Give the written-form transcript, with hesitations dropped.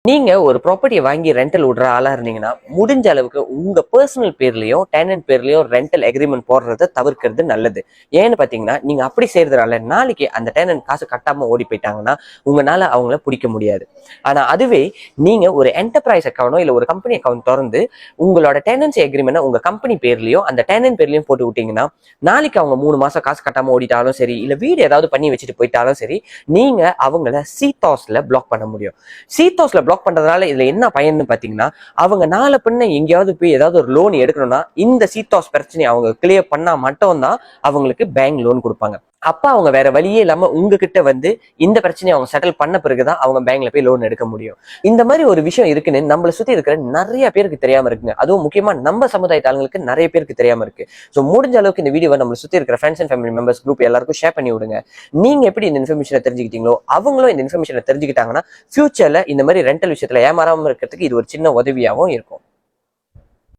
நீங்க ஒரு ப்ராப்பர்ட்டியை வாங்கி ரெண்டல் விடுற ஆளா இருந்தீங்கன்னா முடிஞ்ச அளவுக்கு உங்க பர்சனல் பேர்லயும் டெனன்ட் பேர்லயும் ரெண்டல் அக்ரிமெண்ட் போடுறத தவிர்க்கிறது நல்லது. ஏன்னு பாத்தீங்கன்னா நீங்க அப்படி செய்யறதுனால நாளைக்கு அந்த டெனன்ட் காசு கட்டாம ஓடி போயிட்டாங்கன்னா உங்களால அவங்கள பிடிக்க முடியாது. ஆனா அதுவே நீங்க ஒரு என்டர்பிரைஸ் அக்கௌண்டோ இல்ல ஒரு கம்பெனி அக்கௌண்ட் திறந்து உங்களோட டெனன்சி அக்ரிமெண்ட் உங்க கம்பெனி பேர்லயும் அந்த டெனன்ட் பேர்லயும் போட்டு விட்டீங்கன்னா நாளைக்கு அவங்க 3 மாசம் காசு கட்டாம ஓடிட்டாலும் சரி, இல்ல வீடு ஏதாவது பண்ணி வச்சுட்டு போயிட்டாலும் சரி, நீங்க அவங்கள சீதாஸ்ல பிளாக் பண்ண முடியும். சீதாஸ்ல பிளாக் பண்றதுனால இதுல என்ன பயன்னு பாத்தீங்கன்னா, அவங்க நாளை பின்ன எங்கேயாவது போய் ஏதாவது ஒரு லோன் எடுக்கணும்னா இந்த சீதாஸ் பிரச்சனை அவங்க கிளியர் பண்ணா மட்டும்தான் அவங்களுக்கு பேங்க் லோன் கொடுப்பாங்க. அப்ப அவங்க வேற வழியே இல்லாம உங்ககிட்ட வந்து இந்த பிரச்சனையை அவங்க செட்டில் பண்ண பிறகுதான் அவங்க பேங்க்ல போய் லோன் எடுக்க முடியும். இந்த மாதிரி ஒரு விஷயம் இருக்குன்னு நம்மளை சுத்தி இருக்கிற நிறைய பேருக்கு தெரியாம இருக்குங்க. அதுவும் முக்கியமா நம்ம சமுதாயத்து ஆளுங்களுக்கு நிறைய பேருக்கு தெரியாம இருக்கு. ஸோ முடிஞ்ச அளவுக்கு இந்த வீடியோவை நம்மளை சுத்தி இருக்கிற friends and family members group எல்லாருக்கும் ஷேர் பண்ணி விடுங்க. நீங்க எப்படி இந்த இன்ஃபர்மேஷனை தெரிஞ்சுக்கிட்டீங்களோ அவங்களும் இந்த இன்ஃபர்மேஷனை தெரிஞ்சுக்கிட்டாங்கன்னா ஃபியூச்சர்ல இந்த மாதிரி ரெண்டல் விஷயத்துல ஏமாறாம இருக்கிறதுக்கு இது ஒரு சின்ன உதவியாகவும் இருக்கும்.